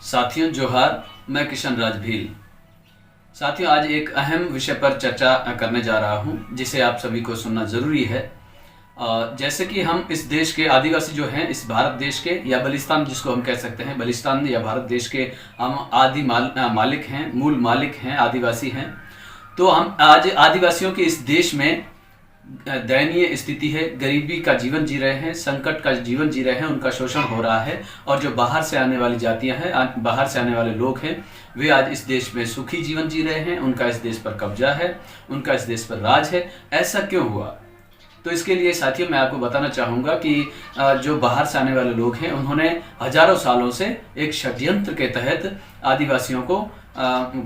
साथियों जोहार, मैं किशन राज भील। साथियों, आज एक अहम विषय पर चर्चा करने जा रहा हूं जिसे आप सभी को सुनना ज़रूरी है। जैसे कि हम इस देश के आदिवासी जो हैं, इस भारत देश के या बलिस्तान जिसको हम कह सकते हैं, बलिस्तान या भारत देश के हम मालिक हैं, मूल मालिक हैं, आदिवासी हैं। तो हम आज आदिवासियों के इस देश में दयनीय स्थिति है, गरीबी का जीवन जी रहे हैं, संकट का जीवन जी रहे हैं, उनका शोषण हो रहा है। और जो बाहर से आने वाली जातियां हैं, बाहर से आने वाले लोग हैं, वे आज इस देश में सुखी जीवन जी रहे हैं, उनका इस देश पर कब्जा है, उनका इस देश पर राज है। ऐसा क्यों हुआ? तो इसके लिए साथियों मैं आपको बताना चाहूँगा कि जो बाहर से आने वाले लोग हैं, उन्होंने हजारों सालों से एक षड्यंत्र के तहत आदिवासियों को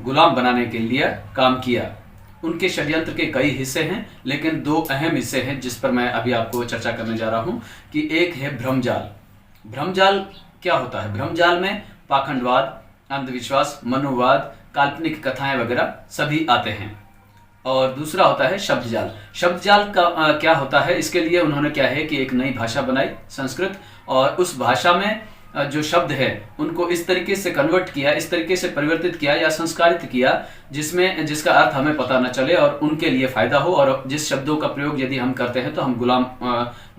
गुलाम बनाने के लिए काम किया। उनके षड्यंत्र के कई हिस्से हैं, लेकिन दो अहम हिस्से हैं जिस पर मैं अभी आपको चर्चा करने जा रहा हूं। कि एक है भ्रमजाल। भ्रमजाल क्या होता है? भ्रमजाल में पाखंडवाद, अंधविश्वास, मनुवाद, काल्पनिक कथाएं वगैरह सभी आते हैं। और दूसरा होता है शब्दजाल। शब्दजाल का क्या होता है? इसके लिए उन्होंने क्या है कि एक नई भाषा बनाई, संस्कृत, और उस भाषा में जो शब्द है उनको इस तरीके से कन्वर्ट किया, इस तरीके से परिवर्तित किया या संस्कारित किया जिसका अर्थ हमें पता न चले और उनके लिए फायदा हो, और जिस शब्दों का प्रयोग यदि हम करते हैं तो हम गुलाम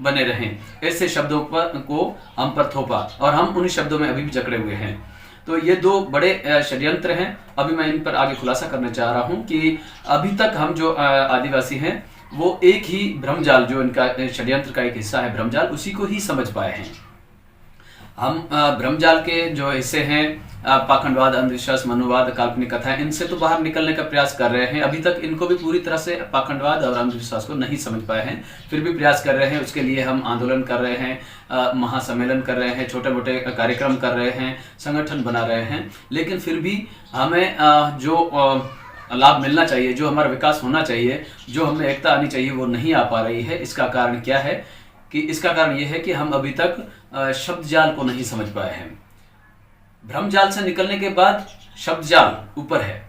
बने रहें। ऐसे शब्दों को हम पर थोपा और हम उन शब्दों में अभी भी जकड़े हुए हैं। तो ये दो बड़े षड्यंत्र हैं। अभी मैं इन पर आगे खुलासा करने चाह रहा हूँ कि अभी तक हम जो आदिवासी हैं वो एक ही भ्रमजाल, जो इनका षड्यंत्र का एक हिस्सा है भ्रमजाल, उसी को ही समझ पाए हैं। हम भ्रमजाल के जो हिस्से हैं, पाखंडवाद, अंधविश्वास, मनुवाद, काल्पनिक कथाएं, इनसे तो बाहर निकलने का प्रयास कर रहे हैं। अभी तक इनको भी पूरी तरह से पाखंडवाद और अंधविश्वास को नहीं समझ पाए हैं, फिर भी प्रयास कर रहे हैं। उसके लिए हम आंदोलन कर रहे हैं, महासम्मेलन कर रहे हैं, छोटे मोटे कार्यक्रम कर रहे हैं, संगठन बना रहे हैं। लेकिन फिर भी हमें जो लाभ मिलना चाहिए, जो हमारा विकास होना चाहिए, जो हमें एकता आनी चाहिए, वो नहीं आ पा रही है। इसका कारण क्या है? कि इसका कारण यह है कि हम अभी तक शब्दजाल को नहीं समझ पाए हैं। भ्रमजाल से निकलने के बाद शब्दजाल ऊपर है,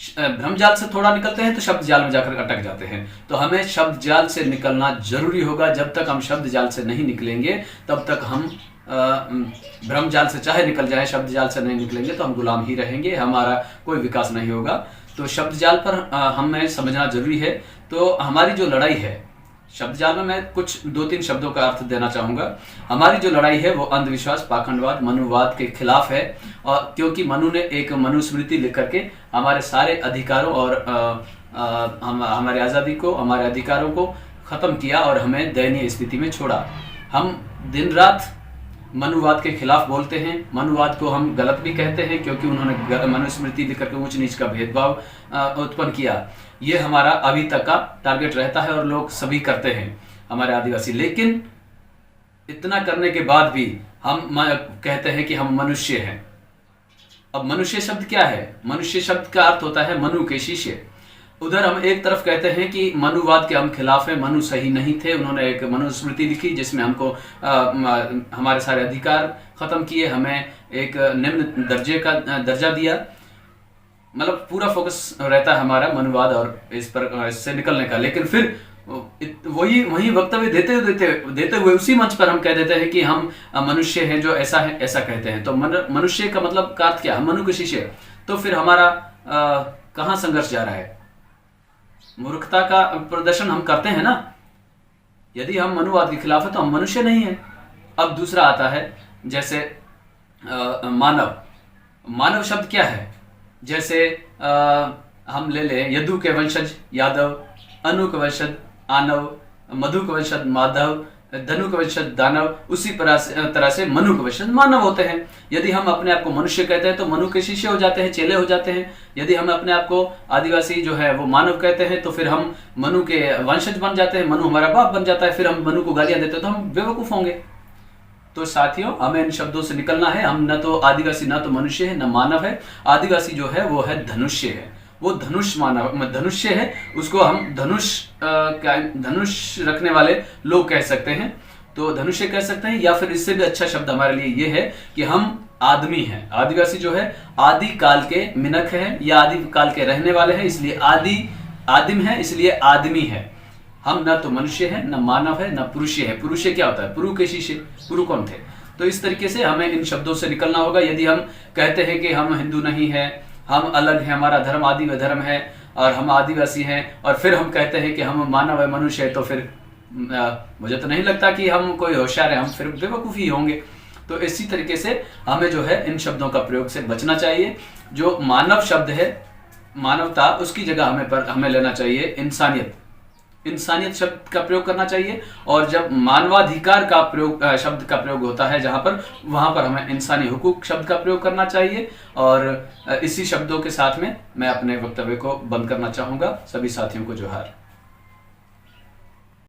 भ्रमजाल से थोड़ा निकलते हैं तो शब्दजाल में जाकर अटक जाते हैं। तो हमें शब्दजाल से निकलना जरूरी होगा। जब तक हम शब्दजाल से नहीं निकलेंगे तब तक हम भ्रमजाल से चाहे निकल जाए, शब्दजाल से नहीं निकलेंगे तो हम गुलाम ही रहेंगे, हमारा कोई विकास नहीं होगा। तो शब्दजाल पर हमें समझना जरूरी है। तो हमारी जो लड़ाई है, शब्दजाल में मैं कुछ 2-3 शब्दों का अर्थ देना चाहूंगा। हमारी जो लड़ाई है वो अंधविश्वास, पाखंडवाद, मनुवाद के खिलाफ है। और क्योंकि मनु ने एक मनुस्मृति लिख करके हमारे सारे अधिकारों और हमारे आज़ादी को, हमारे अधिकारों को खत्म किया और हमें दयनीय स्थिति में छोड़ा। हम दिन रात मनुवाद के खिलाफ बोलते हैं। मनुवाद को हम गलत भी कहते हैं क्योंकि उन्होंने मनुस्मृति लिख करके ऊंच नीच का भेदभाव उत्पन्न किया। ये हमारा अभी तक का टारगेट रहता है और लोग सभी करते हैं, हमारे आदिवासी। लेकिन इतना करने के बाद भी हम कहते हैं कि हम मनुष्य हैं। अब मनुष्य शब्द क्या है? मनुष्य शब्द का अर्थ होता है मनु के शिष्य। उधर हम एक तरफ कहते हैं कि मनुवाद के हम खिलाफ हैं, मनु सही नहीं थे, उन्होंने एक मनुस्मृति लिखी जिसमें हमको हमारे सारे अधिकार खत्म किए, हमें एक निम्न दर्जे का दर्जा दिया। मतलब पूरा फोकस रहता है हमारा मनुवाद और इससे निकलने का। लेकिन फिर वही वक्तव्य देते हुए उसी मंच पर हम कह देते हैं कि हम मनुष्य हैं, जो ऐसा है ऐसा कहते हैं। तो मनुष्य का मतलब का अर्थ क्या? हम मनु के शिष्य। तो फिर हमारा कहाँ संघर्ष जा रहा है? मूर्खता का प्रदर्शन हम करते हैं ना। यदि हम मनुवाद के खिलाफ है तो हम मनुष्य नहीं है। अब दूसरा आता है जैसे मानव। मानव शब्द क्या है? जैसे हम ले लें यदु के वंशज यादव, अनु के वंशज आनव, मधु के वंशज माधव, धनु के वंशज दानव, उसी तरह से मनु के वंशज मानव होते हैं। यदि हम अपने आप को मनुष्य कहते हैं तो मनु के शिष्य हो जाते हैं, चेले हो जाते हैं। यदि हम अपने आप को आदिवासी जो है वो मानव कहते हैं तो फिर हम मनु के वंशज बन जाते हैं, मनु हमारा बाप बन जाता है। फिर हम मनु को गालियां देते हैं तो हम बेवकूफ होंगे। तो साथियों, हमें इन शब्दों से निकलना है। हम न तो आदिवासी, न तो मनुष्य है, न मानव है। आदिवासी जो है वो है धनुष्य है, वो धनुष मानव धनुष्य है। उसको हम धनुष रखने वाले लोग कह सकते हैं, तो धनुष्य कह सकते हैं। या फिर इससे भी अच्छा शब्द हमारे लिए ये है कि हम आदमी हैं। आदिवासी जो है आदि काल के मिनख है या आदि काल के रहने वाले हैं, इसलिए आदिम है, इसलिए आदमी है। हम न तो मनुष्य है, न मानव है, न पुरुष है। पुरुष क्या होता है? पुरु के शिष्य। पुरु कौन थे? तो इस तरीके से हमें इन शब्दों से निकलना होगा। यदि हम कहते हैं कि हम हिंदू नहीं हैं, हम अलग हैं, हमारा धर्म आदिवासी धर्म है और हम आदिवासी हैं, और फिर हम कहते हैं कि हम मानव है, मनुष्य है, तो फिर मुझे तो नहीं लगता कि हम कोई होशियार है, हम फिर बेवकूफ़ी होंगे। तो इसी तरीके से हमें जो है इन शब्दों का प्रयोग से बचना चाहिए। जो मानव शब्द है, मानवता, उसकी जगह हमें लेना चाहिए इंसानियत। इंसानियत शब्द का प्रयोग करना चाहिए। और जब मानवाधिकार का प्रयोग शब्द का प्रयोग होता है जहां पर, वहां पर हमें इंसानी हुकूक शब्द का प्रयोग करना चाहिए। और इसी शब्दों के साथ में मैं अपने वक्तव्य को बंद करना चाहूंगा। सभी साथियों को जोहार।